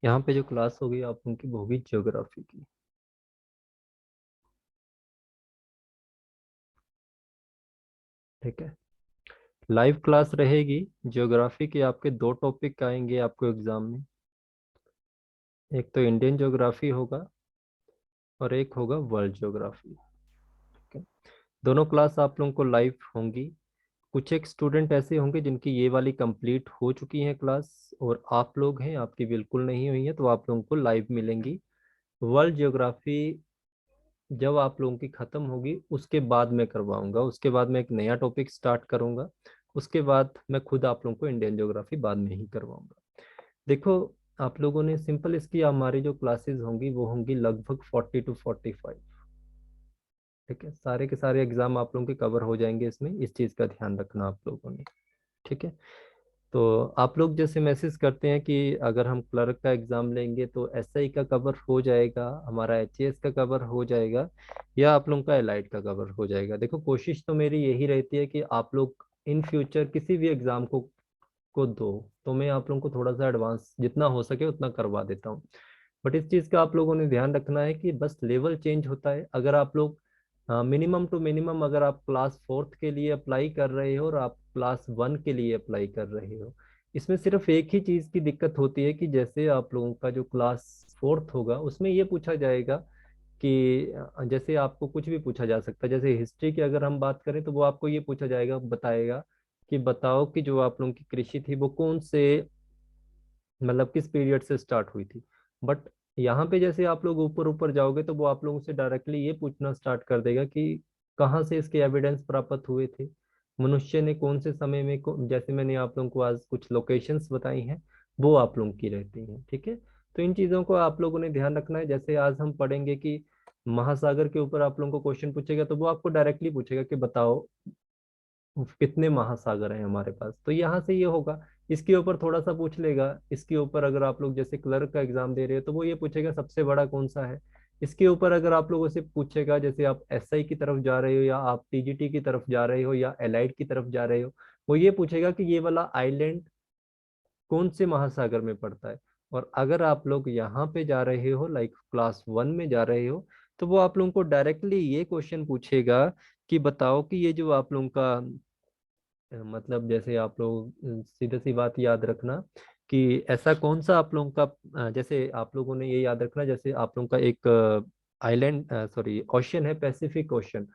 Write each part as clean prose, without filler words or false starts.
यहाँ पे जो क्लास होगी आप उनकी वो होगी ज्योग्राफी की। ठीक है, लाइव क्लास रहेगी। ज्योग्राफी के आपके दो टॉपिक आएंगे आपको एग्जाम में। एक तो इंडियन ज्योग्राफी होगा और एक होगा वर्ल्ड ज्योग्राफी। ठीक है, दोनों क्लास आप लोगों को लाइव होंगी। कुछ एक स्टूडेंट ऐसे होंगे जिनकी ये वाली कंप्लीट हो चुकी है क्लास, और आप लोग हैं आपकी बिल्कुल नहीं हुई है, तो आप लोगों को लाइव मिलेंगी। वर्ल्ड ज्योग्राफी जब आप लोगों की खत्म होगी उसके बाद मैं करवाऊंगा, उसके बाद मैं एक नया टॉपिक स्टार्ट करूंगा। उसके बाद मैं खुद आप लोगों को इंडियन ज्योग्राफी बाद में ही करवाऊंगा। देखो, आप लोगों ने सिंपल इसकी हमारी जो क्लासेस होंगी वो होंगी लगभग 40 to 45। ठीक है, सारे के सारे एग्जाम आप लोगों के कवर हो जाएंगे इसमें, इस चीज़ का ध्यान रखना आप लोगों ने। ठीक है, तो आप लोग जैसे मैसेज करते हैं कि अगर हम क्लर्क का एग्जाम लेंगे तो एसआई का कवर हो जाएगा, हमारा एचएएस का कवर हो जाएगा, या आप लोगों का एलाइड का कवर हो जाएगा। देखो, कोशिश तो मेरी यही रहती है कि आप लोग इन फ्यूचर किसी भी एग्जाम को दो, तो मैं आप लोगों को थोड़ा सा एडवांस जितना हो सके उतना करवा देता हूँ। बट इस चीज़ का आप लोगों ने ध्यान रखना है कि बस लेवल चेंज होता है। अगर आप लोग मिनिमम टू मिनिमम अगर आप क्लास फोर्थ के लिए अप्लाई कर रहे हो और आप क्लास वन के लिए अप्लाई कर रहे हो, इसमें सिर्फ एक ही चीज़ की दिक्कत होती है कि जैसे आप लोगों का जो क्लास फोर्थ होगा उसमें ये पूछा जाएगा कि जैसे आपको कुछ भी पूछा जा सकता है। जैसे हिस्ट्री की अगर हम बात करें तो वो आपको ये पूछा जाएगा, बताएगा कि बताओ कि जो आप लोगों की कृषि थी वो कौन से मतलब किस पीरियड से स्टार्ट हुई थी। बट यहाँ पे जैसे आप लोग ऊपर ऊपर जाओगे तो वो आप लोगों से डायरेक्टली ये पूछना स्टार्ट कर देगा कि कहाँ से इसके एविडेंस प्राप्त हुए थे, मनुष्य ने कौन से समय में जैसे मैंने आप लोगों को आज कुछ लोकेशंस बताई हैं वो आप लोगों की रहती हैं। ठीक है, तो इन चीज़ों को आप लोगों ने ध्यान रखना है। जैसे आज हम पढ़ेंगे कि महासागर के ऊपर आप लोगों को क्वेश्चन पूछेगा तो वो आपको डायरेक्टली पूछेगा कि बताओ कितने महासागर हैं हमारे पास, तो यहाँ से ये होगा। इसके ऊपर थोड़ा सा पूछ लेगा, इसके ऊपर अगर आप लोग जैसे क्लर्क का एग्जाम दे रहे हो तो वो ये पूछेगा सबसे बड़ा कौन सा है। इसके ऊपर अगर आप लोगों से पूछेगा जैसे आप एसआई की तरफ जा रहे हो या आप टीजीटी की तरफ जा रहे हो या एलाइड की तरफ जा रहे हो, वो ये पूछेगा कि ये वाला आइलैंड कौन से महासागर में पड़ता है। और अगर आप लोग यहाँ पे जा रहे हो लाइक क्लास वन में जा रहे हो, तो वो आप लोगों को डायरेक्टली ये क्वेश्चन पूछेगा कि बताओ कि ये जो आप लोगों का मतलब जैसे आप लोग सीधा सी बात याद रखना कि ऐसा कौन सा आप लोगों का जैसे आप लोगों ने ये याद रखना, जैसे आप लोगों का एक आइलैंड सॉरी ओशन है, पैसिफिक ओशन।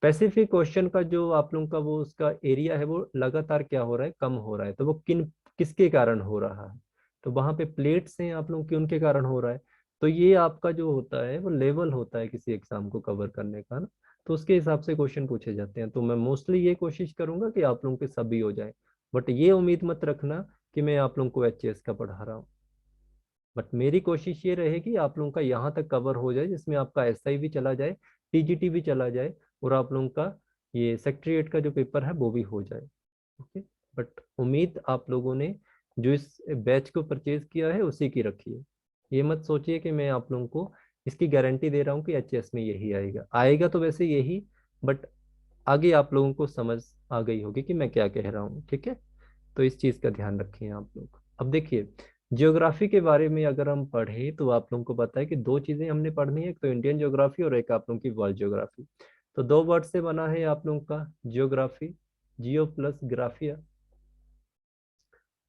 पैसिफिक ओशन का जो आप लोगों का वो उसका एरिया है वो लगातार क्या हो रहा है, कम हो रहा है। तो वो किसके कारण हो रहा है, तो वहां पे प्लेट्स हैं आप लोगों की, उनके कारण हो रहा है। तो ये आपका जो होता है वो लेवल होता है किसी एग्जाम को कवर करने का ना, तो उसके हिसाब से क्वेश्चन पूछे जाते हैं। तो मैं मोस्टली ये कोशिश करूंगा कि आप लोगों के सभी हो जाए। बट ये उम्मीद मत रखना कि मैं आप लोगों को एचएस का पढ़ा रहा हूँ। बट मेरी कोशिश ये रहेगी आप लोगों का यहाँ तक कवर हो जाए जिसमें आपका एसआई भी चला जाए, टीजीटी भी चला जाए, और आप लोगों का ये सेक्रेटरीट का जो पेपर है वो भी हो जाए। ओके, बट उम्मीद आप लोगों ने जो इस बैच को परचेज किया है उसी की रखी है। ये मत सोचिए कि मैं आप लोगों को इसकी गारंटी दे रहा हूँ कि एचएस में यही आएगा, आएगा तो वैसे यही, बट आगे आप लोगों को समझ आ गई होगी कि मैं क्या कह रहा हूँ। ठीक है, तो इस चीज़ का ध्यान रखें आप लोग। अब देखिए, ज्योग्राफी के बारे में अगर हम पढ़े तो आप लोगों को पता है कि दो चीज़ें हमने पढ़नी है, एक तो इंडियन ज्योग्राफी और एक आप लोगों की वर्ल्ड ज्योग्राफी। तो दो वर्ड से बना है आप लोगों का ज्योग्राफी, जियो प्लस ग्राफिया,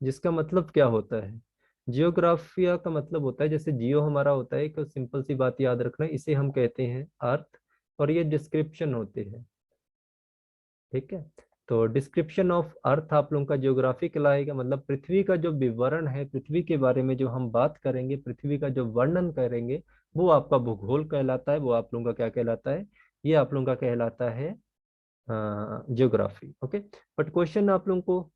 जिसका मतलब क्या होता है। जियोग्राफिया का मतलब होता है, जैसे जियो हमारा होता है, एक सिंपल सी बात याद रखना, इसे हम कहते हैं अर्थ, और ये डिस्क्रिप्शन होते हैं। ठीक है, तो डिस्क्रिप्शन ऑफ अर्थ आप लोगों का ज्योग्राफी कहलाएगा। मतलब पृथ्वी का जो विवरण है, पृथ्वी के बारे में जो हम बात करेंगे, पृथ्वी का जो वर्णन करेंगे, वो आपका भूगोल कहलाता है। वो आप लोगों का क्या कहलाता है, ये आप लोगों का कहलाता है ज्योग्राफी। ओके, बट क्वेश्चन आप लोगों को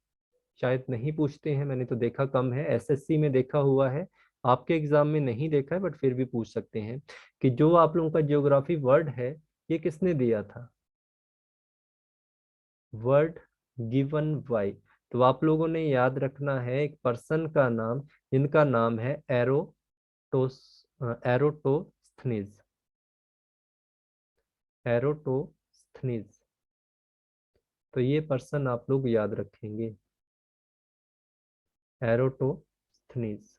शायद नहीं पूछते हैं, मैंने तो देखा कम है, एसएससी में देखा हुआ है, आपके एग्जाम में नहीं देखा है, बट फिर भी पूछ सकते हैं कि जो आप लोगों का ज्योग्राफी वर्ड है ये किसने दिया था। वर्ड गिवन बाय, तो आप लोगों ने याद रखना है एक पर्सन का नाम जिनका नाम है एरोटोस एरोटोस्थनीज, एरोटोस्थनीज। तो ये पर्सन आप लोग याद रखेंगे, एरोटोस्थनीज।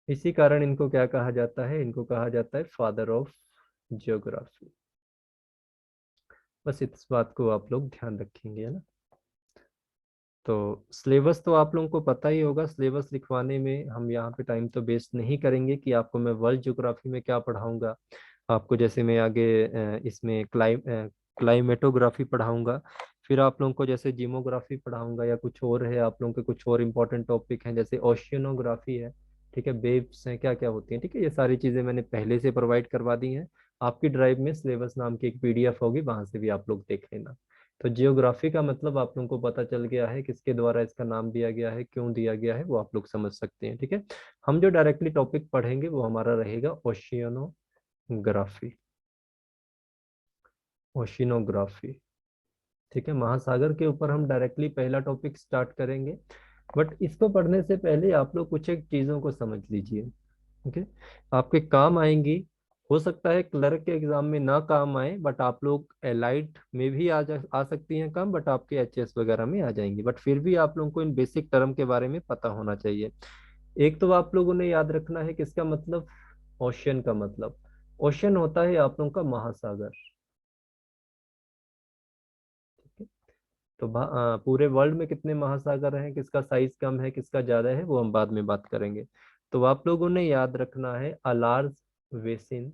इसी कारण इनको क्या कहा जाता है, इनको कहा जाता है फादर ऑफ जियोग्राफी। बस इस बात को आप लोग ध्यान रखेंगे, है ना। तो सिलेबस तो आप लोगों को पता ही होगा। सिलेबस लिखवाने में हम यहाँ पे टाइम तो वेस्ट नहीं करेंगे कि आपको मैं वर्ल्ड ज्योग्राफी में क्या पढ़ाऊंगा। आपको जैसे मैं आगे इसमें क्लाइमेटोग्राफी पढ़ाऊंगा, फिर आप लोगों को जैसे जियोग्राफी पढ़ाऊंगा, या कुछ और है आप लोगों के कुछ और इंपॉर्टेंट टॉपिक हैं जैसे ओशियनोग्राफी है, ठीक है, वेव्स हैं, क्या क्या होती हैं, ठीक है। ये सारी चीजें मैंने पहले से प्रोवाइड करवा दी हैं। आपकी ड्राइव में सिलेबस नाम की एक पीडीएफ होगी, वहां से भी आप लोग देख लेना। तो जियोग्राफी का मतलब आप लोगों को पता चल गया है, किसके द्वारा इसका नाम दिया गया है, क्यों दिया गया है, वो आप लोग समझ सकते हैं, ठीक है। हम जो डायरेक्टली टॉपिक पढ़ेंगे वो हमारा रहेगा ओशियनोग्राफी। ओशिनोग्राफी, ठीक है। महासागर के ऊपर हम डायरेक्टली पहला टॉपिक स्टार्ट करेंगे। बट इसको पढ़ने से पहले आप लोग कुछ एक चीजों को समझ लीजिए, ओके। आपके काम आएंगी। हो सकता है क्लर्क के एग्जाम में ना काम आए, बट आप लोग एलाइट में भी आ सकती हैं काम, बट आपके एचएस वगैरह में आ जाएंगी। बट फिर भी आप लोगों को इन बेसिक टर्म के बारे में पता होना चाहिए। एक तो आप लोगों ने याद रखना है किसका मतलब, ओशियन का मतलब। ओशियन होता है आप लोगों का महासागर, ठीक है। तो पूरे वर्ल्ड में कितने महासागर हैं, किसका साइज कम है, किसका ज्यादा है, वो हम बाद में बात करेंगे। तो आप लोगों ने याद रखना है a large basin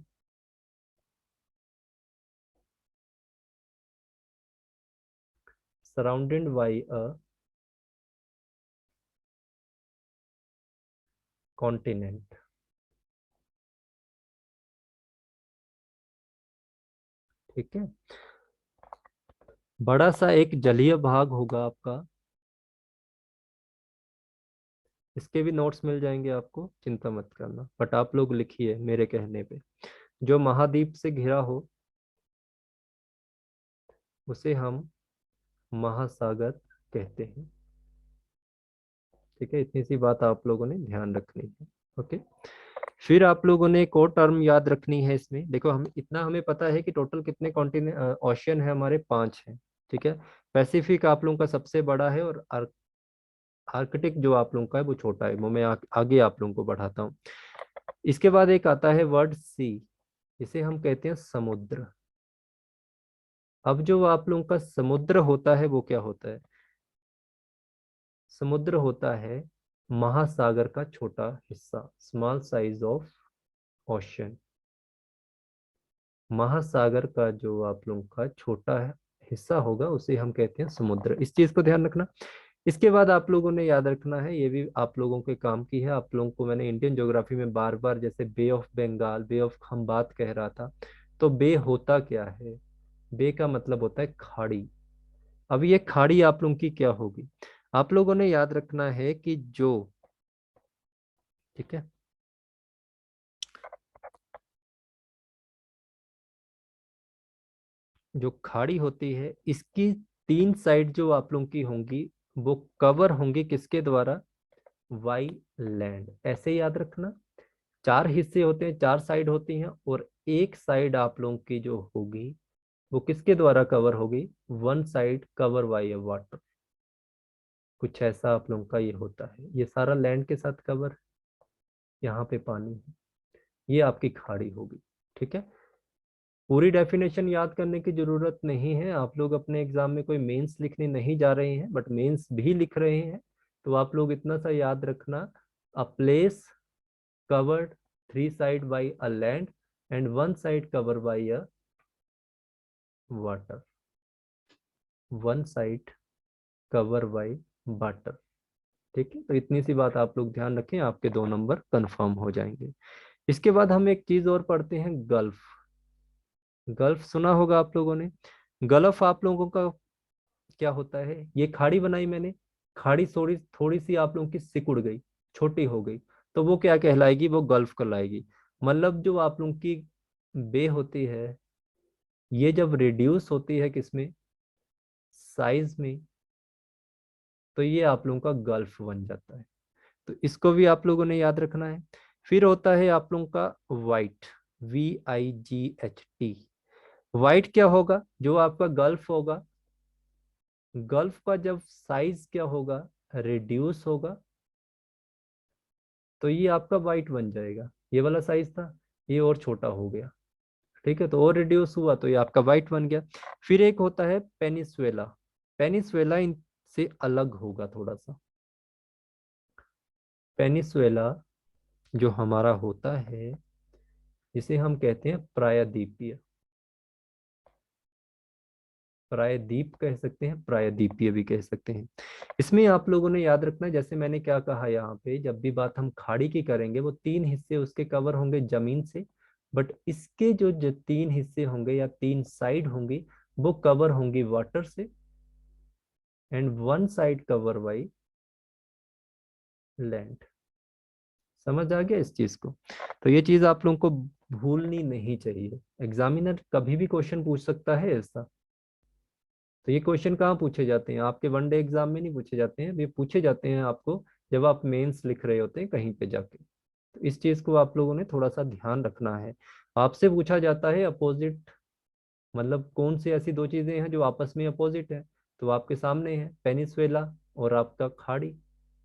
surrounded by a continent, ठीक है। बड़ा सा एक जलीय भाग होगा आपका, इसके भी नोट्स मिल जाएंगे आपको, चिंता मत करना। बट आप लोग लिखिए मेरे कहने पे, जो महाद्वीप से घिरा हो उसे हम महासागर कहते हैं, ठीक है। इतनी सी बात आप लोगों ने ध्यान रखनी है, ओके। फिर आप लोगों ने एक और टर्म याद रखनी है इसमें। देखो, हम इतना हमें पता है कि टोटल कितने कॉन्टिनेंट ओशियन है हमारे, 5 हैं, ठीक है। पैसिफिक आप लोगों का सबसे बड़ा है, और आर्कटिक जो आप लोगों का है वो छोटा है। वो मैं आगे आप लोगों को बढ़ाता हूँ। इसके बाद एक आता है वर्ड सी, इसे हम कहते हैं समुद्र। अब जो आप लोगों का समुद्र होता है वो क्या होता है, समुद्र होता है महासागर का छोटा हिस्सा, स्मॉल साइज ऑफ ओशन। महासागर का जो आप लोगों का छोटा हिस्सा होगा उसे हम कहते हैं समुद्र। इस चीज को ध्यान रखना। इसके बाद आप लोगों ने याद रखना है, ये भी आप लोगों के काम की है। आप लोगों को मैंने इंडियन ज्योग्राफी में बार बार, जैसे bay of Bengal, bay of Khambhat कह रहा था, तो बे होता क्या है, बे का मतलब होता है खाड़ी। अब ये खाड़ी आप लोगों की क्या होगी, आप लोगों ने याद रखना है कि जो, ठीक है, जो खाड़ी होती है इसकी 3 साइड जो आप लोगों की होंगी वो कवर होंगी किसके द्वारा, वाई लैंड। ऐसे याद रखना, 4 हिस्से होते हैं, 4 साइड होती हैं, और एक साइड आप लोगों की जो होगी वो किसके द्वारा कवर होगी, one side cover by a water. कुछ ऐसा आप लोगों का ये होता है, ये सारा लैंड के साथ कवर, यहाँ पे पानी है, ये आपकी खाड़ी होगी, ठीक है। पूरी डेफिनेशन याद करने की जरूरत नहीं है, आप लोग अपने एग्जाम में कोई मेंस लिखने नहीं जा रहे हैं, बट मेंस भी लिख रहे हैं। तो आप लोग इतना सा याद रखना, a place covered 3 side by a land and 1 side cover by a water, 1 side cover by water, ठीक है। तो इतनी सी बात आप लोग ध्यान रखें, आपके 2 नंबर कंफर्म हो जाएंगे। इसके बाद हम एक चीज और पढ़ते हैं, गल्फ। गल्फ सुना होगा आप लोगों ने। गल्फ आप लोगों का क्या होता है, ये खाड़ी बनाई मैंने, खाड़ी थोड़ी थोड़ी सी आप लोगों की सिकुड़ गई, छोटी हो गई, तो वो क्या कहलाएगी, वो गल्फ कहलाएगी। मतलब जो आप लोगों की बे होती है, ये जब रिड्यूस होती है किसमें, साइज में, तो ये आप लोगों का गल्फ बन जाता है। तो इसको भी आप लोगों ने याद रखना है। फिर होता है आप लोगों का वाइट, VIGHT। वाइट क्या होगा, जो आपका गल्फ होगा, गल्फ का जब साइज क्या होगा, रिड्यूस होगा, तो ये आपका वाइट बन जाएगा। ये वाला साइज था, ये और छोटा हो गया, ठीक है, तो और रिड्यूस हुआ तो ये आपका वाइट बन गया। फिर एक होता है पेनिसुएला। पेनिसुएला इनसे अलग होगा थोड़ा सा। पेनिसुएला जो हमारा होता है, इसे हम कहते हैं प्रायद्वीपीय। प्रायद्वीप कह सकते हैं, प्रायद्वीपीय भी कह सकते हैं। इसमें आप लोगों ने याद रखना है, जैसे मैंने क्या कहा यहाँ पे, जब भी बात हम खाड़ी की करेंगे वो तीन हिस्से उसके कवर होंगे जमीन से, बट इसके जो तीन हिस्से होंगे या तीन साइड होंगी वो कवर होंगी वाटर से, and one side cover by land. समझ आ गया इस चीज को? तो ये चीज आप लोगों को भूलनी नहीं चाहिए। एग्जामिनर कभी भी क्वेश्चन पूछ सकता है ऐसा। तो ये क्वेश्चन कहाँ पूछे जाते हैं? आपके वनडे एग्जाम में नहीं पूछे जाते हैं, ये पूछे जाते हैं आपको जब आप मेंस लिख रहे होते हैं कहीं पे जाके। तो इस चीज को आप लोगों ने थोड़ा सा ध्यान रखना है। आपसे पूछा जाता है अपोजिट, मतलब कौन सी ऐसी दो चीजें हैं जो आपस में अपोजिट है? तो आपके सामने है पेनिसुएला और आपका खाड़ी।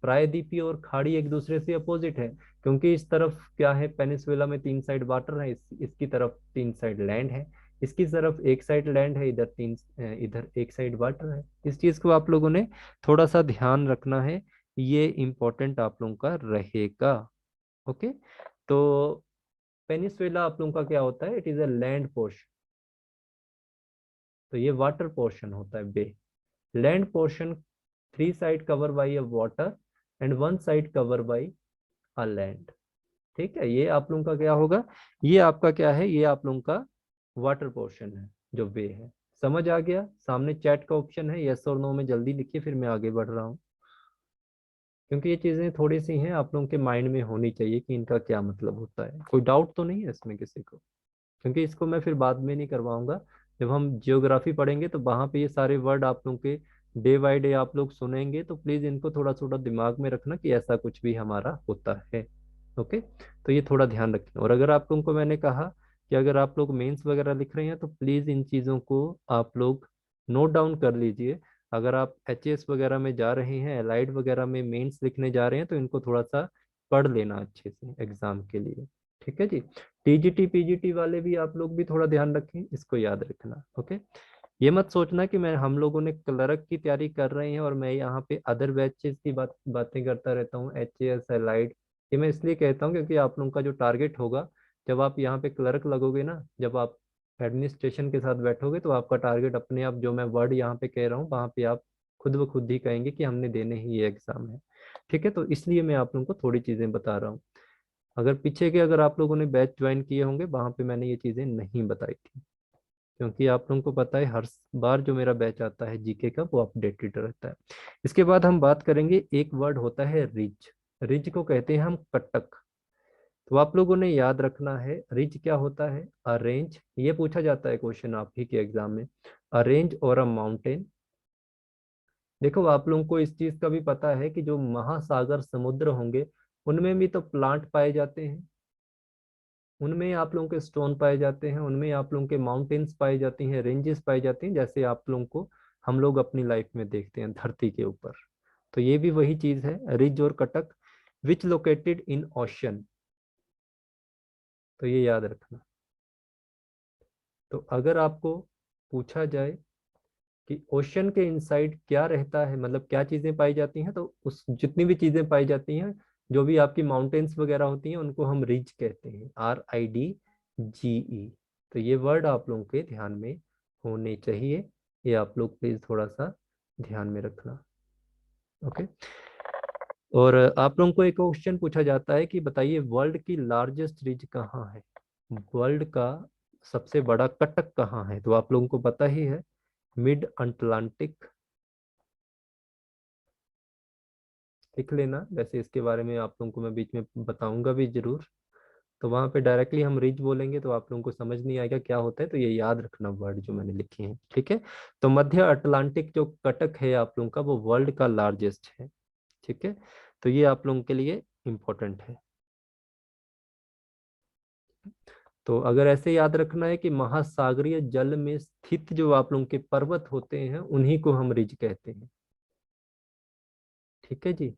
प्रायद्वीपीय और खाड़ी एक दूसरे से अपोजिट है, क्योंकि इस तरफ क्या है, पेनिसुएला में तीन साइड वाटर है, इसकी तरफ तीन साइड लैंड है। इसकी तरफ एक साइड लैंड है, इधर एक साइड वाटर है। इस चीज को आप लोगों ने थोड़ा सा ध्यान रखना है, ये इंपॉर्टेंट आप लोगों का रहेगा। ओके, तो पेनिसुएला आप लोगों का क्या होता है? It is a land portion. तो ये वाटर पोर्शन होता है bay. Land portion three side cover by a water and one side cover by a land. ठीक है, ये आप लोगों का क्या होगा? ये आपका क्या है? ये आप लोगों का वाटर पोर्शन है जो बे है। समझ आ गया? सामने चैट का ऑप्शन है, यस और नो में जल्दी लिखिए, फिर मैं आगे बढ़ रहा हूँ, क्योंकि ये चीजें थोड़ी सी हैं आप लोगों के माइंड में होनी चाहिए कि इनका क्या मतलब होता है। कोई डाउट तो नहीं है इसमें किसी को? क्योंकि इसको मैं फिर बाद में नहीं करवाऊंगा, जब हम जियोग्राफी पढ़ेंगे तो वहां पे ये सारे वर्ड आप लोगों के डे बाय डे आप लोग सुनेंगे, तो प्लीज इनको थोड़ा थोड़ा दिमाग में रखना कि ऐसा कुछ भी हमारा होता है। ओके, तो ये थोड़ा ध्यान रखें। और अगर आप लोगों को मैंने कहा कि अगर आप लोग मेंस वगैरह लिख रहे हैं तो प्लीज इन चीजों को आप लोग नोट डाउन कर लीजिए। अगर आप एच वगैरह में जा रहे हैं, एलाइड वगैरह में मेंस लिखने जा रहे हैं, तो इनको थोड़ा सा पढ़ लेना अच्छे से एग्जाम के लिए। ठीक है जी। टीजीटी पीजीटी वाले भी आप लोग भी थोड़ा ध्यान रखें, इसको याद रखना। ओके, ये मत सोचना कि मैं हम लोगों ने क्लर्क की तैयारी कर रहे हैं और मैं यहाँ पे अदर बैचेस की बातें करता रहता हूँ, एच एस एलाइड। ये मैं इसलिए कहता हूँ क्योंकि आप लोगों का जो टारगेट होगा, जब आप यहाँ पे क्लर्क लगोगे ना, जब आप एडमिनिस्ट्रेशन के साथ बैठोगे, तो आपका टारगेट अपने आप, जो मैं वर्ड यहाँ पे कह रहा हूँ, वहाँ पे आप खुद ब खुद ही कहेंगे कि हमने देने ही ये एग्जाम है। ठीक है, तो इसलिए मैं आप लोगों को थोड़ी चीजें बता रहा हूँ। अगर पीछे के अगर आप लोगों ने बैच ज्वाइन किए होंगे, वहां पे मैंने ये चीजें नहीं बताई थी, क्योंकि आप लोगों को पता है हर बार जो मेरा बैच आता है जीके का वो अपडेटेड रहता है। इसके बाद हम बात करेंगे, एक वर्ड होता है रिज। रिज को कहते हैं हम कटक। तो आप लोगों ने याद रखना है रिज क्या होता है। अरेंज, ये पूछा जाता है क्वेश्चन आप ही के एग्जाम में। अरेंज और अ माउंटेन। देखो आप लोगों को इस चीज का भी पता है कि जो महासागर समुद्र होंगे उनमें भी तो प्लांट पाए जाते हैं, उनमें आप लोगों के स्टोन पाए जाते हैं, उनमें आप लोगों के माउंटेन्स पाई जाती हैं, रेंजेस पाई जाती हैं, जैसे आप लोगों को हम लोग अपनी लाइफ में देखते हैं धरती के ऊपर। तो ये भी वही चीज है, रिज और कटक, विच लोकेटेड इन ओशन। तो ये याद रखना। तो अगर आपको पूछा जाए कि ओशन के इनसाइड क्या रहता है, मतलब क्या चीजें पाई जाती हैं, तो उस जितनी भी चीजें पाई जाती हैं, जो भी आपकी माउंटेन्स वगैरह होती हैं, उनको हम रिज कहते हैं, RIDGE। तो ये वर्ड आप लोगों के ध्यान में होने चाहिए, ये आप लोग प्लीज थोड़ा सा ध्यान में रखना। ओके, और आप लोगों को एक क्वेश्चन पूछा जाता है कि बताइए वर्ल्ड की लार्जेस्ट रिज कहाँ है? वर्ल्ड का सबसे बड़ा कटक कहाँ है? तो आप लोगों को पता ही है, मिड अटलांटिक। लिख लेना, वैसे इसके बारे में आप लोगों को मैं बीच में बताऊंगा भी जरूर। तो वहां पे डायरेक्टली हम रिज बोलेंगे तो आप लोगों को समझ नहीं आएगा क्या होता है, तो ये याद रखना वर्ड जो मैंने लिखे हैं। ठीक है, तो मध्य अटलांटिक जो कटक है आप लोगों का, वो वर्ल्ड का लार्जेस्ट है। ठीक है, तो ये आप लोगों के लिए इंपॉर्टेंट है। तो अगर ऐसे याद रखना है कि महासागरीय जल में स्थित जो आप लोगों के पर्वत होते हैं उन्हीं को हम रिज कहते हैं। ठीक है जी।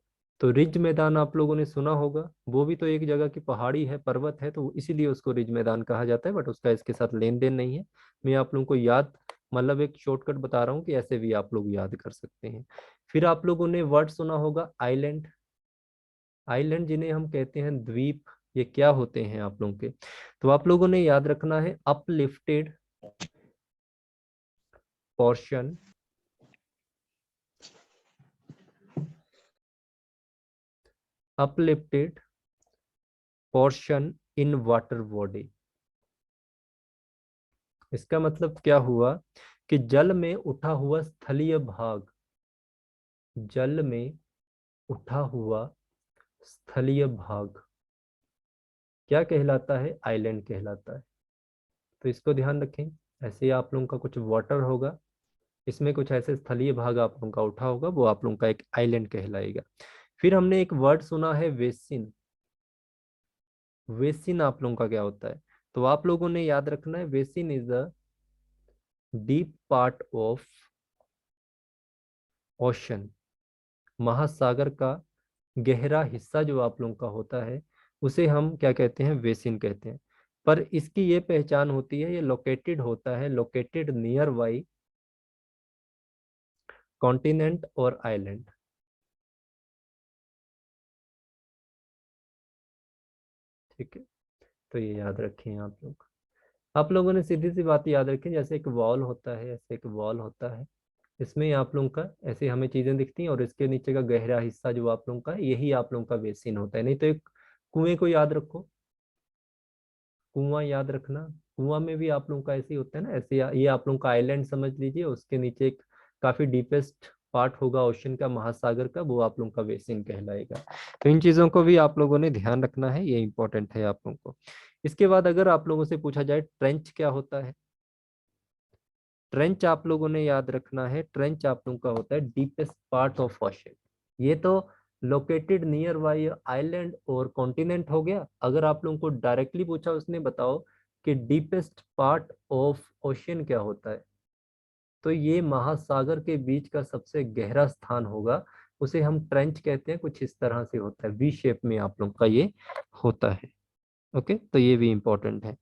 तो रिज मैदान आप लोगों ने सुना होगा, वो भी तो एक जगह की पहाड़ी है, पर्वत है, तो इसीलिए उसको रिज मैदान कहा जाता है, बट उसका इसके साथ लेन देन नहीं है। मैं आप लोगों को याद, मतलब एक शॉर्टकट बता रहा हूँ कि ऐसे भी आप लोग याद कर सकते हैं। फिर आप लोगों ने वर्ड सुना होगा आइलैंड। आइलैंड जिन्हें हम कहते हैं द्वीप, ये क्या होते हैं आप लोगों के? तो आप लोगों ने याद रखना है uplifted portion, uplifted portion in water body. इसका मतलब क्या हुआ कि जल में उठा हुआ स्थलीय भाग, जल में उठा हुआ स्थलीय भाग क्या कहलाता है? आइलैंड कहलाता है। तो इसको ध्यान रखें। ऐसे ही आप लोगों का कुछ वाटर होगा, इसमें कुछ ऐसे स्थलीय भाग आप लोगों का उठा होगा, वो आप लोगों का एक आइलैंड कहलाएगा। फिर हमने एक वर्ड सुना है वेसिन। वेसिन आप लोगों का क्या होता है? तो आप लोगों ने याद रखना है basin is the deep part of ocean. महासागर का गहरा हिस्सा जो आप लोगों का होता है, उसे हम क्या कहते हैं? वेसिन कहते हैं। पर इसकी ये पहचान होती है, ये लोकेटेड होता है, लोकेटेड नियर बाई कॉन्टिनेंट और आइलैंड। ठीक है, तो ये याद रखें आप लोग। आप लोगों ने सीधी सी बात याद रखें, जैसे एक वॉल होता है, ऐसे एक वॉल होता है, इसमें आप लोगों का ऐसे हमें चीजें दिखती हैं, और इसके नीचे का गहरा हिस्सा जो आप लोगों का है, यही आप लोगों का बेसिन होता है। नहीं तो एक कुएं को याद रखो, कुआं याद रखना, कुआं में भी आप लोगों का ऐसे ही होता है ना, ऐसे ये आप लोगों का आइलैंड समझ लीजिए, उसके नीचे एक काफी डीपेस्ट पार्ट होगा ओशन का, महासागर का, वो आप लोगों का बेसिन कहलाएगा। तो इन चीजों को भी आप लोगों ने ध्यान रखना है, ये इंपॉर्टेंट है आप लोगों को। इसके बाद अगर आप लोगों से पूछा जाए ट्रेंच क्या होता है? ट्रेंच आप लोगों ने याद रखना है, ट्रेंच आप लोगों का होता है डीपेस्ट पार्ट ऑफ ओशन। ये तो लोकेटेड नियर बाई आइलैंड और कॉन्टिनेंट हो गया। अगर आप लोगों को डायरेक्टली पूछा उसने, बताओ कि डीपेस्ट पार्ट ऑफ ओशन क्या होता है, तो ये महासागर के बीच का सबसे गहरा स्थान होगा, उसे हम ट्रेंच कहते हैं। कुछ इस तरह से होता है, वी शेप में आप लोग का ये होता है। ओके, तो ये भी इंपॉर्टेंट है।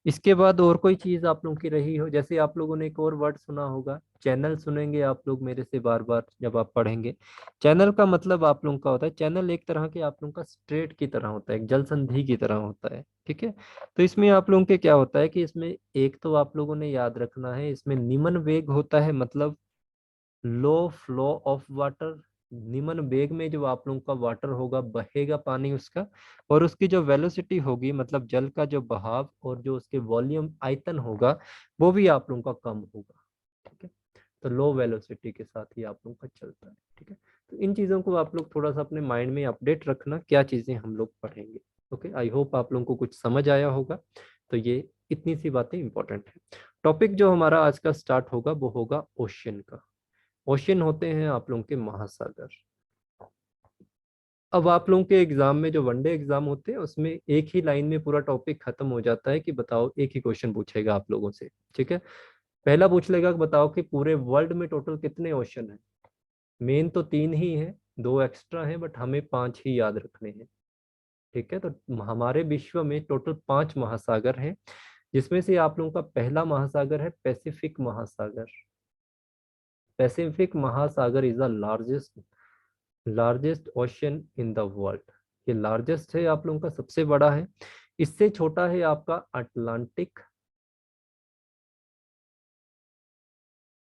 इसके बाद और कोई चीज आप लोगों की रही हो, जैसे आप लोगों ने एक और वर्ड सुना होगा चैनल, सुनेंगे आप लोग मेरे से बार बार जब आप पढ़ेंगे। चैनल का मतलब आप लोगों का होता है, चैनल एक तरह के आप लोगों का स्ट्रेट की तरह होता है, एक जल संधि की तरह होता है। ठीक है, तो इसमें आप लोगों के क्या होता है कि इसमें एक तो आप लोगों ने याद रखना है, इसमें निम्न वेग होता है, मतलब लो फ्लो ऑफ वाटर। निम्न वेग में जो आप लोगों का वाटर होगा, बहेगा पानी उसका, और उसकी जो वेलोसिटी होगी, मतलब जल का जो बहाव और जो उसके वॉल्यूम आयतन होगा, वो भी आप लोगों का कम होगा। ठीक है, तो लो वेलोसिटी के साथ ही आप लोगों का चलता है। ठीक है, तो इन चीजों को आप लोग थोड़ा सा अपने माइंड में अपडेट रखना, क्या चीजें हम लोग पढ़ेंगे। ओके, आई होप आप लोगों को कुछ समझ आया होगा। तो ये इतनी सी बातें इंपॉर्टेंट है। टॉपिक जो हमारा आज का स्टार्ट होगा वो होगा ओशियन का। ओशियन होते हैं आप लोगों के महासागर। अब आप लोगों के एग्जाम में जो वनडे एग्जाम होते हैं, उसमें एक ही लाइन में पूरा टॉपिक खत्म हो जाता है कि बताओ, एक ही क्वेश्चन पूछेगा आप लोगों से। ठीक है, पहला पूछ लेगा कि बताओ कि पूरे वर्ल्ड में टोटल कितने ओशन हैं। मेन तो 3 ही है, 2 एक्स्ट्रा हैं, बट हमें 5 ही याद रखने हैं। ठीक है, तो हमारे विश्व में टोटल 5 महासागर हैं, जिसमें से आप लोगों का पहला महासागर है पैसिफिक महासागर। पैसिफिक महासागर is the largest ocean in the world. ये लार्जेस्ट है, आप लोगों का सबसे बड़ा है। इससे छोटा है आपका अटलांटिक,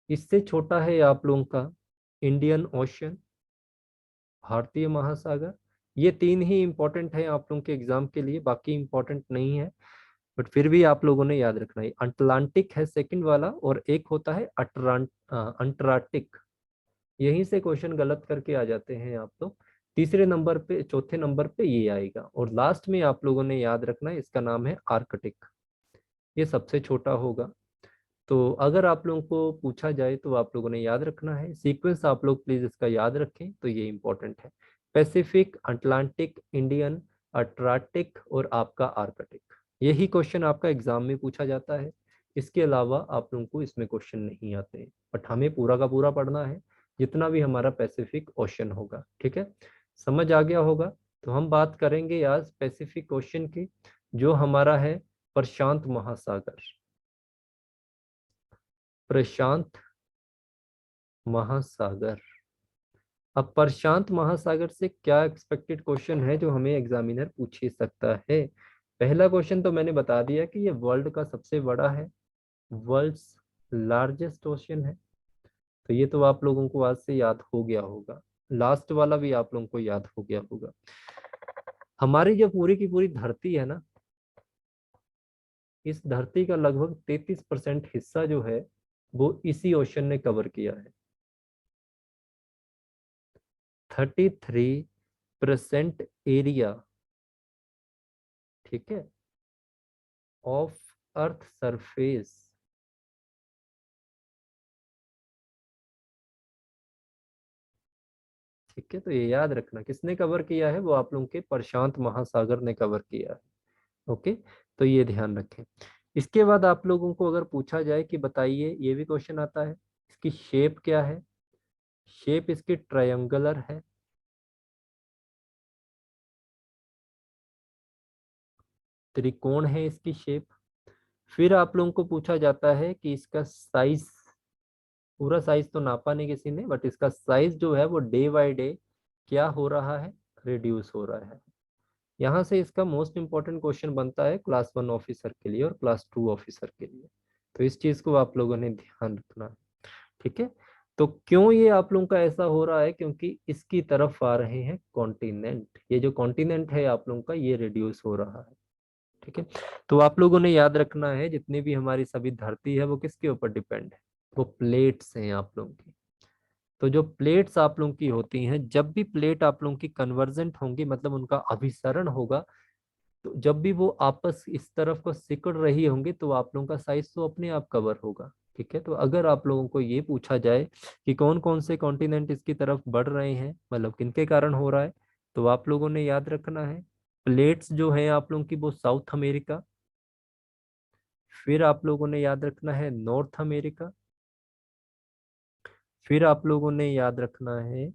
इससे छोटा है आप लोगों का इंडियन ओशन, भारतीय महासागर। ये 3 ही इंपॉर्टेंट है आप लोगों के एग्जाम के लिए, बाकी इंपॉर्टेंट नहीं है, बट फिर भी आप लोगों ने याद रखना है। अटलांटिक है सेकंड वाला, और एक होता है अंटार्कटिक। यहीं से क्वेश्चन गलत करके आ जाते हैं आप लोग। तीसरे नंबर पे, चौथे नंबर पे ये आएगा, और लास्ट में आप लोगों ने याद रखना है, इसका नाम है आर्कटिक। ये सबसे छोटा होगा। तो अगर आप लोगों को पूछा जाए तो आप लोगों ने याद रखना है, सीक्वेंस आप लोग प्लीज इसका याद रखें, तो ये इंपॉर्टेंट है। पैसिफिक, अटलांटिक, इंडियन, अट्रांटिक और आपका आर्कटिक। यही क्वेश्चन आपका एग्जाम में पूछा जाता है। इसके अलावा आप लोगों को इसमें क्वेश्चन नहीं आते, बट हमें पूरा का पूरा पढ़ना है, जितना भी हमारा पैसिफिक ओशन होगा। ठीक है, समझ आ गया होगा। तो हम बात करेंगे आज स्पेसिफिक क्वेश्चन की, जो हमारा है प्रशांत महासागर। प्रशांत महासागर। अब प्रशांत महासागर से क्या एक्सपेक्टेड क्वेश्चन है जो हमें एग्जामिनर पूछ ही सकता है। पहला क्वेश्चन तो मैंने बता दिया कि ये वर्ल्ड का सबसे बड़ा है, वर्ल्ड्स लार्जेस्ट ओशन है। तो ये तो आप लोगों को आज से याद हो गया होगा। लास्ट वाला भी आप लोगों को याद हो गया होगा। हमारी जो पूरी की पूरी धरती है ना, इस धरती का लगभग 33% हिस्सा जो है वो इसी ओशन ने कवर किया है। 33% एरिया, ठीक है, ऑफ अर्थ सरफेस, ठीक है। तो ये याद रखना किसने कवर किया है, वो आप लोगों के प्रशांत महासागर ने कवर किया है। ओके, तो ये ध्यान रखें। इसके बाद आप लोगों को अगर पूछा जाए कि बताइए, ये भी क्वेश्चन आता है, इसकी शेप क्या है। शेप इसकी ट्रायंगुलर है, त्रिकोण है इसकी शेप। फिर आप लोगों को पूछा जाता है कि इसका साइज, पूरा साइज तो नापा नहीं किसी ने, बट इसका साइज जो है वो डे बाय डे क्या हो रहा है, रिड्यूस हो रहा है। यहाँ से इसका मोस्ट इंपॉर्टेंट क्वेश्चन बनता है क्लास 1 ऑफिसर के लिए और क्लास 2 ऑफिसर के लिए। तो इस चीज को आप लोगों ने ध्यान रखना है, ठीक है। तो क्यों ये आप लोगों का ऐसा हो रहा है, क्योंकि इसकी तरफ आ रहे हैं कॉन्टिनेंट। ये जो कॉन्टिनेंट है आप लोगों का, ये रिड्यूस हो रहा है, ठीक है। तो आप लोगों ने याद रखना है, जितनी भी हमारी सभी धरती है वो किसके ऊपर डिपेंड है, वो प्लेट्स हैं आप लोगों की। तो जो प्लेट्स आप लोगों की होती हैं, जब भी प्लेट आप लोगों की कन्वर्जेंट होंगी, मतलब उनका अभिसरण होगा, तो जब भी वो आपस इस तरफ को सिकुड़ रही होंगी, तो आप लोगों का साइज तो अपने आप कवर होगा, ठीक है। तो अगर आप लोगों को ये पूछा जाए कि कौन कौन से कॉन्टिनेंट इसकी तरफ बढ़ रहे हैं, मतलब किनके कारण हो रहा है, तो आप लोगों ने याद रखना है प्लेट्स जो है आप लोगों की वो साउथ अमेरिका, फिर आप लोगों ने याद रखना है नॉर्थ अमेरिका, फिर आप लोगों ने याद रखना है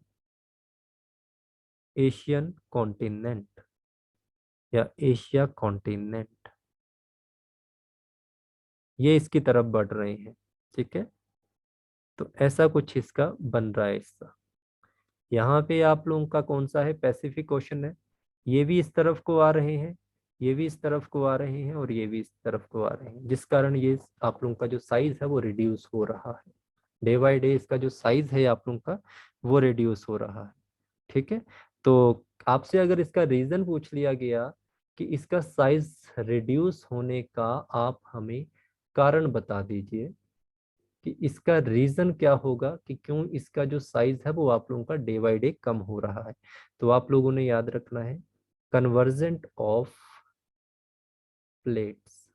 एशियन कॉन्टिनेंट या एशिया कॉन्टिनेंट, ये इसकी तरफ बढ़ रहे हैं, ठीक है। तो ऐसा कुछ इसका बन रहा है हिस्सा। यहाँ पे आप लोगों का कौन सा है, पैसिफिक ओशन है। ये भी इस तरफ को आ रहे हैं, ये भी इस तरफ को आ रहे हैं, और ये भी इस तरफ को आ रहे हैं, जिस कारण ये आप लोगों का जो साइज है वो रिड्यूस हो रहा है। डे बाय डे इसका जो साइज है आप लोगों का वो रिड्यूस हो रहा है, ठीक है। तो आपसे अगर इसका रीजन पूछ लिया गया कि इसका साइज रिड्यूस होने का आप हमें कारण बता दीजिए, कि इसका रीजन क्या होगा कि क्यों इसका जो साइज है वो आप लोगों का डे बाय डे कम हो रहा है। तो आप लोगों ने याद रखना है कन्वर्जेंट ऑफ प्लेट्स,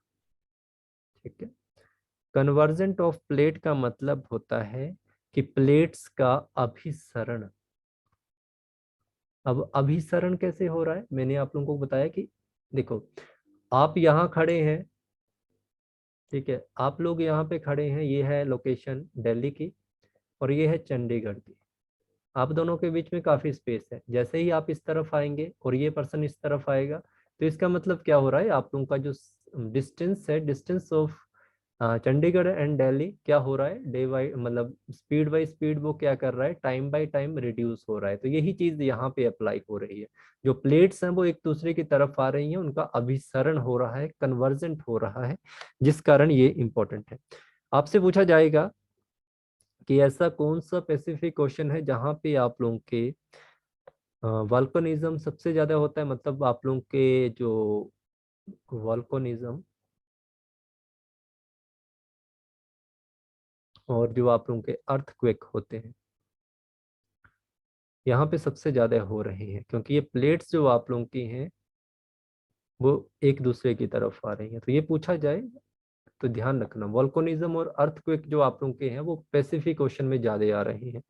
ठीक है। कन्वर्जेंट ऑफ प्लेट का मतलब होता है कि प्लेट्स का अभिसरण। अब अभिसरण कैसे हो रहा है, मैंने आप लोगों को बताया कि देखो, आप यहाँ खड़े हैं, ठीक है, आप लोग यहाँ पे खड़े हैं, ये है लोकेशन दिल्ली की और ये है चंडीगढ़ की। आप दोनों के बीच में काफी स्पेस है, जैसे ही आप इस तरफ आएंगे और ये पर्सन इस तरफ आएगा, तो इसका मतलब क्या हो रहा है, आप लोगों का जो डिस्टेंस है, distance of Chandigarh and Delhi क्या हो रहा है, डे बाई मतलब स्पीड बाई स्पीड वो क्या कर रहा है, टाइम बाई टाइम रिड्यूस हो रहा है। तो यही चीज यहाँ पे अप्लाई हो रही है। जो प्लेट्स हैं वो एक दूसरे की तरफ आ रही हैं, उनका अभिसरण हो रहा है, कन्वर्जेंट हो रहा है, जिस कारण ये इंपॉर्टेंट है। आपसे पूछा जाएगा कि ऐसा कौन सा पैसिफिक ओशन है जहां पे आप लोगों के वॉल्केनिज्म सबसे ज्यादा होता है, मतलब आप लोगों के जो वॉल्केनिज्म और जो आप लोगों के अर्थक्वेक होते हैं, यहाँ पे सबसे ज्यादा हो रहे हैं, क्योंकि ये प्लेट्स जो आप लोगों की हैं वो एक दूसरे की तरफ आ रही हैं। तो ये पूछा जाए तो ध्यान रखना, वॉल्केनिज्म और अर्थक्वेक जो आप लोगों के हैं वो पैसिफिक ओशन में ज्यादा आ रहे हैं।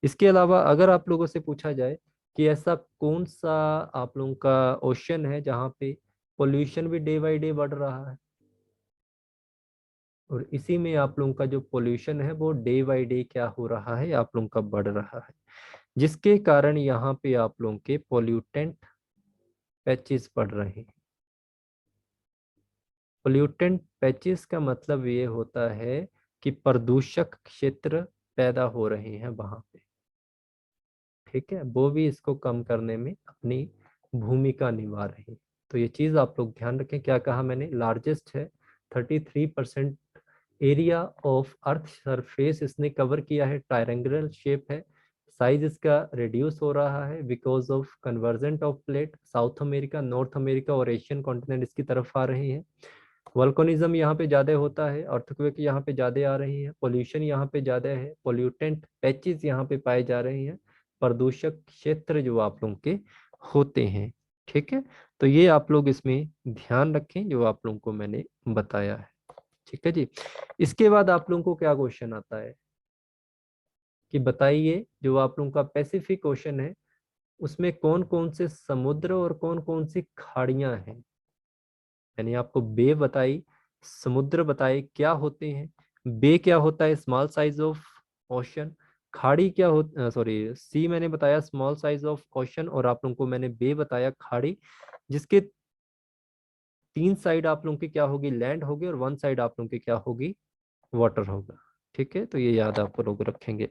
इसके अलावा अगर आप लोगों से पूछा जाए कि ऐसा कौन सा आप लोगों का ओशन है जहाँ पे पोल्यूशन भी डे बाय डे बढ़ रहा है, और इसी में आप लोगों का जो पोल्यूशन है वो डे बाय डे क्या हो रहा है, आप लोगों का बढ़ रहा है। जिसके कारण यहाँ पे आप लोगों के पोल्यूटेंट पैचेस पड़ रहे हैं। पोल्यूटेंट पैचेस का मतलब ये होता है कि प्रदूषक क्षेत्र पैदा हो रहे हैं वहां पे, ठीक है, वो भी इसको कम करने में अपनी भूमिका निभा रहे हैं। तो ये चीज आप लोग ध्यान रखें। क्या कहा मैंने, लार्जेस्ट है, 33% एरिया ऑफ अर्थ सरफेस इसने कवर किया है, ट्रायंगुलर शेप है, साइज इसका रिड्यूस हो रहा है because of convergent of plate, south America, north America और एशियन कॉन्टिनेंट इसकी तरफ आ रही है। वल्कोनिज्म यहाँ पे ज्यादा होता है, अर्थक्वेक यहाँ पे ज्यादा आ रही है, पोल्यूशन यहाँ पे ज्यादा है, पोल्यूटेंट पैचेस यहाँ पे पाए जा रहे हैं, प्रदूषक क्षेत्र जो आप लोगों के होते हैं, ठीक है। तो ये आप लोग इसमें ध्यान रखें जो आप लोगों को मैंने बताया है, ठीक है जी। इसके बाद आप लोगों को क्या क्वेश्चन आता है कि बताइए, जो आप लोगों का पैसिफिक ओशन है उसमें कौन कौन से समुद्र और कौन कौन सी खाड़ियां हैं। यानी आपको बे बताई, समुद्र बताए क्या होते हैं, बे क्या होता है, स्मॉल साइज ऑफ ओशन, खाड़ी क्या हो, सॉरी सी मैंने बताया स्मॉल साइज ऑफ ओशन, और आप लोगों को मैंने बे बताया खाड़ी, जिसके 3 साइड आप लोगों की क्या होगी, लैंड होगी, और 1 साइड आप लोगों की क्या होगी, वाटर होगा, ठीक है। तो ये याद आप लोग रखेंगे।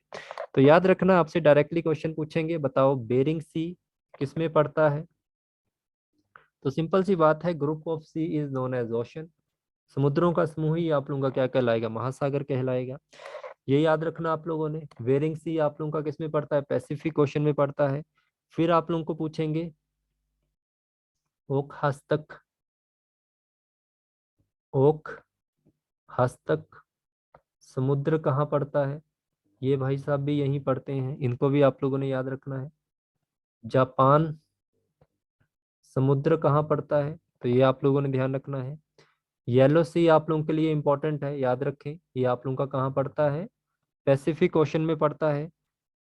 तो याद रखना, आपसे डायरेक्टली क्वेश्चन पूछेंगे, बताओ बेरिंग सी किसमें पड़ता है। तो सिंपल सी बात है, group of sea is known as ocean, समुद्रों का समूह ही आप लोगों का क्या कहलाएगा, महासागर कहलाएगा। ये याद रखना आप लोगों ने। बेरिंग सी आप लोगों का किसमें पड़ता है, पैसिफिक ओशन में पड़ता है। फिर आप लोगों को पूछेंगे ओक हस्तक, ओक हस्तक समुद्र कहाँ पड़ता है, ये भाई साहब भी यहीं पढ़ते हैं, इनको भी आप लोगों ने याद रखना है। जापान समुद्र कहाँ पड़ता है, तो ये आप लोगों ने ध्यान रखना है। येलो सी आप लोगों के लिए इंपॉर्टेंट है, याद रखें, ये आप लोगों का कहाँ पड़ता है, पैसिफिक ओशन में पड़ता है।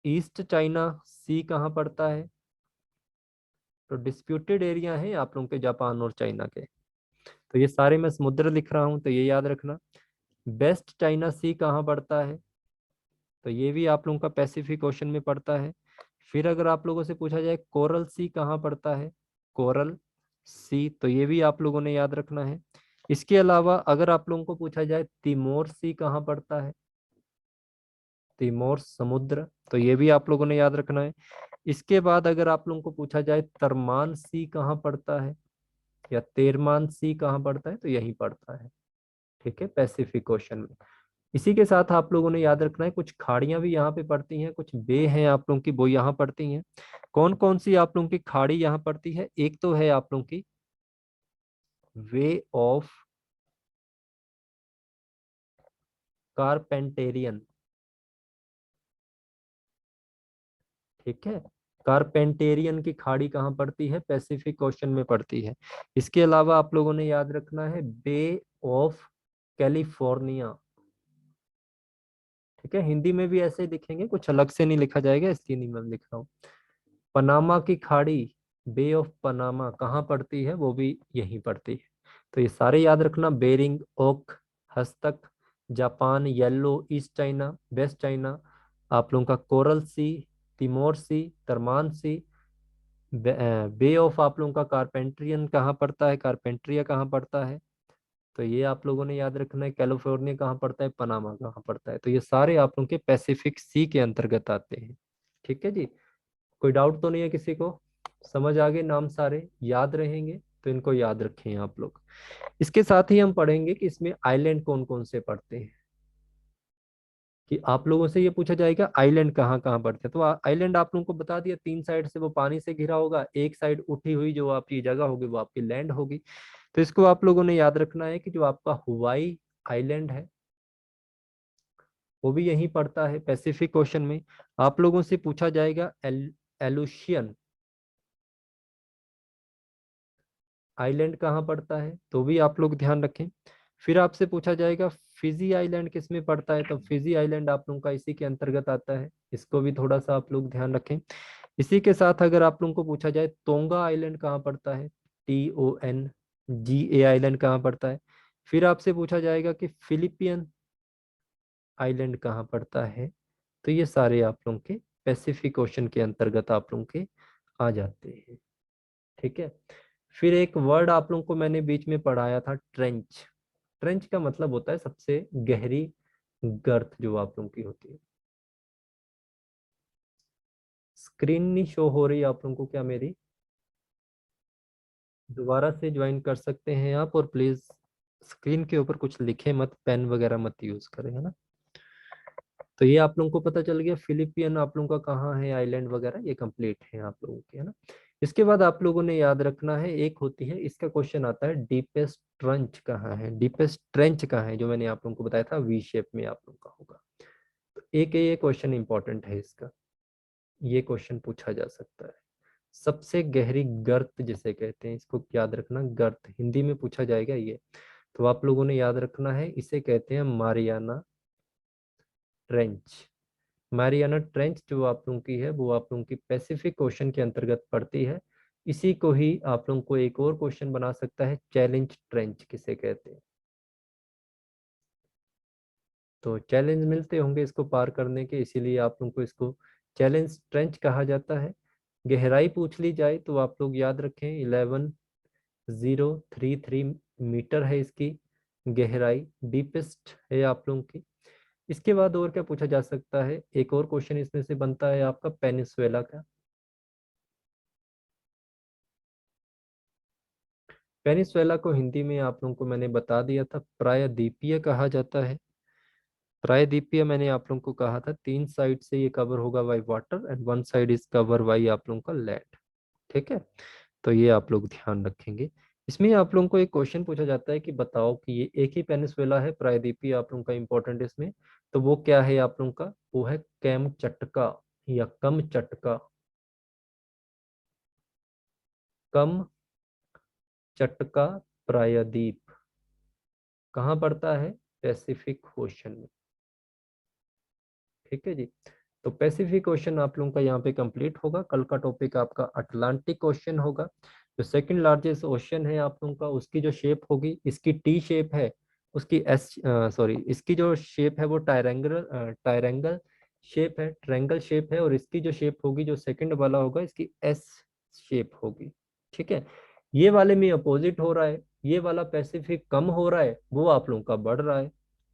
ईस्ट चाइना सी कहाँ पड़ता है, तो डिस्प्यूटेड एरिया है आप लोगों के जापान और चाइना के, तो ये सारे मैं समुद्र लिख रहा हूँ, तो ये याद रखना। वेस्ट चाइना सी कहाँ पड़ता है, तो ये भी आप लोगों का पैसिफिक ओशन में पड़ता है। फिर अगर आप लोगों से पूछा जाए कोरल सी कहाँ पड़ता है, कोरल सी, तो ये भी आप लोगों ने याद रखना है। इसके अलावा अगर आप लोगों को पूछा जाए तिमोर सी कहाँ पड़ता है, तिमोर समुद्र, तो ये भी आप लोगों ने याद रखना है। इसके बाद अगर आप लोगों को पूछा जाए तरमान सी कहाँ पड़ता है या तेरमान सी कहाँ पड़ता है, तो यहीं पड़ता है, ठीक है, पैसिफिक ओशन में। इसी के साथ आप लोगों ने याद रखना है, कुछ खाड़ियां भी यहाँ पे पड़ती हैं, कुछ बे हैं आप लोगों की वो यहाँ पड़ती हैं। कौन कौन सी आप लोगों की खाड़ी यहाँ पड़ती है, एक तो है आप लोगों की वे ऑफ कारपेंटेरियन, ठीक है, कारपेंटेरियन की खाड़ी कहाँ पड़ती है, पैसिफिक ओशन में पड़ती है। इसके अलावा आप लोगों ने याद रखना है बे ऑफ कैलिफोर्निया, ठीक है, हिंदी में भी ऐसे ही लिखेंगे, कुछ अलग से नहीं लिखा जाएगा, इसलिए नहीं मैं लिख रहा हूँ। पनामा की खाड़ी, बे ऑफ पनामा कहाँ पड़ती है, वो भी यहीं पड़ती है। तो ये सारे याद रखना, Bering, Okhotsk, Japan, Yellow, East China, West China, आप लोगों का Coral Sea, Timor Sea, Tasman Sea, bay of आप लोगों का कारपेंट्रियन कहाँ पड़ता है, कारपेंट्रिया कहाँ पड़ता है, तो ये आप लोगों ने याद रखना है। कैलिफोर्निया कहाँ पड़ता है, पनामा कहाँ पड़ता है, तो ये सारे आप लोगों के पैसिफिक सी के अंतर्गत आते हैं, ठीक है जी। कोई डाउट तो नहीं है किसी को, समझ आ गए, नाम सारे याद रहेंगे, तो इनको याद रखें आप लोग। इसके साथ ही हम पढ़ेंगे कि इसमें आइलैंड कौन कौन से पड़ते हैं, कि आप लोगों से ये पूछा जाएगा आइलैंड कहाँ कहाँ पड़ते हैं, तो आइलैंड आप लोगों को बता दिया, 3 साइड से वो पानी से घिरा होगा, एक साइड उठी हुई जो आपकी जगह होगी वो आपकी लैंड होगी। तो इसको आप लोगों ने याद रखना है कि जो आपका हुवाई आइलैंड है वो भी यहीं पड़ता है पैसिफिक ओशन में। आप लोगों से पूछा जाएगा एलुशियन आइलैंड कहाँ पड़ता है, तो भी आप लोग ध्यान रखें। फिर आपसे पूछा जाएगा फिजी आइलैंड किस में पड़ता है, तो फिजी आइलैंड आप लोगों का इसी के अंतर्गत आता है, इसको भी थोड़ा सा आप लोग ध्यान रखें। इसी के साथ अगर आप लोगों को पूछा जाए तोंगा आइलैंड कहाँ पड़ता है, TONGA आइलैंड कहाँ पड़ता है। फिर आपसे पूछा जाएगा कि फिलिपियन आइलैंड कहाँ पड़ता है, तो ये सारे आप लोगों के पैसिफिक ओशन के अंतर्गत आप लोगों के आ जाते हैं। ठीक है। फिर एक वर्ड आप लोगों को मैंने बीच में पढ़ाया था, ट्रेंच। ट्रेंच का मतलब होता है सबसे गहरी गर्त जो आप लोगों की होती है। स्क्रीन नहीं शो हो रही आप लोगों को क्या मेरी? दोबारा से ज्वाइन कर सकते हैं आप, और प्लीज स्क्रीन के ऊपर कुछ लिखे मत, पेन वगैरह मत यूज करें, है ना। तो ये आप लोगों को पता चल गया, फिलिपियन आप लोगों का कहाँ है, आइलैंड वगैरह ये कंप्लीट है आप लोगों के, है ना। इसके बाद आप लोगों ने याद रखना है, एक होती है, इसका क्वेश्चन आता है डीपेस्ट ट्रंच कहाँ है, डीपेस्ट ट्रेंच कहाँ है, जो मैंने आप लोगों को बताया था वी शेप में आप लोगों का होगा। तो एक ये क्वेश्चन इंपॉर्टेंट है इसका, ये क्वेश्चन पूछा जा सकता है। सबसे गहरी गर्त जिसे कहते हैं, इसको याद रखना, गर्त हिंदी में पूछा जाएगा ये। तो आप लोगों ने याद रखना है, इसे कहते हैं मारियाना ट्रेंच। मारियाना ट्रेंच जो आप लोगों की है, वो आप लोगों की पैसिफिक ओशन के अंतर्गत पड़ती है। इसी को ही आप लोगों को एक और क्वेश्चन बना सकता है, चैलेंज ट्रेंच किसे कहते हैं। तो चैलेंज मिलते होंगे इसको पार करने के, इसीलिए आप लोगों को इसको चैलेंज ट्रेंच कहा जाता है। गहराई पूछ ली जाए तो आप लोग याद रखें, 11,033 मीटर है इसकी गहराई, डीपेस्ट है आप लोगों की। इसके बाद और क्या पूछा जा सकता है, एक और क्वेश्चन इसमें से बनता है आपका पेनिसुएला का। पेनिसुएला को हिंदी में आप लोगों को मैंने बता दिया था, प्रायद्वीपीय कहा जाता है। प्रायद्वीपीय मैंने आप लोगों को कहा था, 3 साइड से ये कवर होगा by water and 1 side is cover by आप लोगों का लैंड। ठीक है। तो ये आप लोग ध्यान रखेंगे। इसमें आप लोगों को एक क्वेश्चन पूछा जाता है कि बताओ कि ये एक ही पेनिसुएला है, प्रायद्वीपीय आप लोगों का इंपॉर्टेंट इसमें, तो वो क्या है आप लोगों का, वो है कैमचटका या कमचटका। कमचटका प्रायद्वीप कहाँ पड़ता है, पैसिफिक ओशन में। ठीक है जी। तो पैसिफिक ओशन आप लोगों का यहाँ पे कंप्लीट होगा। कल का टॉपिक आपका अटलांटिक ओशन होगा। जो सेकंड लार्जेस्ट ओशन है आप लोगों का, उसकी जो शेप होगी, इसकी टी शेप है, उसकी एस सॉरी इसकी जो शेप है वो टायरेंगल शेप है, ट्रायंगल शेप है, और इसकी जो शेप होगी, जो सेकंड वाला होगा, इसकी एस शेप होगी। ठीक है। ये वाले में अपोजिट हो रहा है, ये वाला पैसिफिक कम हो रहा है, वो आप लोगों का बढ़ रहा है।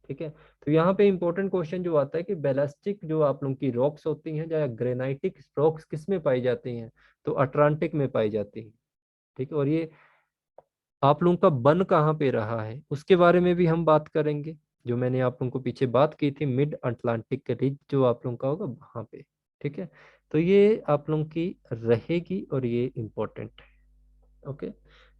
ठीक है। तो यहाँ पे इंपॉर्टेंट क्वेश्चन जो आता है कि बेलास्टिक जो आप लोगों की रॉक्स होती हैं, या ग्रेनाइटिक रॉक्स किस में पाई जाती हैं, तो अटलांटिक में पाई जाती हैं। ठीक है। और ये आप लोगों का बन कहाँ पे रहा है, उसके बारे में भी हम बात करेंगे। जो मैंने आप लोगों को पीछे बात की थी, मिड अटलांटिक रिज जो आप लोगों का होगा वहां पे। ठीक है। तो ये आप लोगों की रहेगी, और ये इंपॉर्टेंट है। ओके।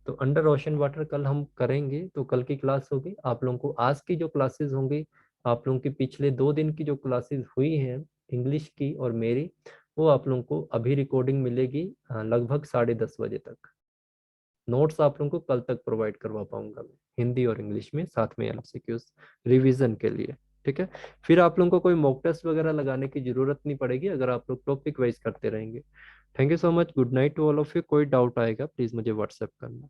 तो अंडर ओशन वाटर कल हम करेंगे, तो कल की क्लास होगी आप लोगों को। आज की जो क्लासेस होंगी, आप लोगों की पिछले 2 दिन की जो क्लासेस हुई हैं इंग्लिश की और मेरी, वो आप लोगों को अभी रिकॉर्डिंग मिलेगी लगभग 10:30 बजे तक। नोट्स आप लोगों को कल तक प्रोवाइड करवा पाऊंगा मैं, हिंदी और इंग्लिश में, साथ में एमसीक्यूज रिवीजन के लिए। ठीक है। फिर आप लोगों को कोई मॉक टेस्ट वगैरह लगाने की जरूरत नहीं पड़ेगी, अगर आप लोग टॉपिक वाइज करते रहेंगे। Thank you so much, good night to all of you. कोई डाउट आएगा प्लीज मुझे व्हाट्सएप करना।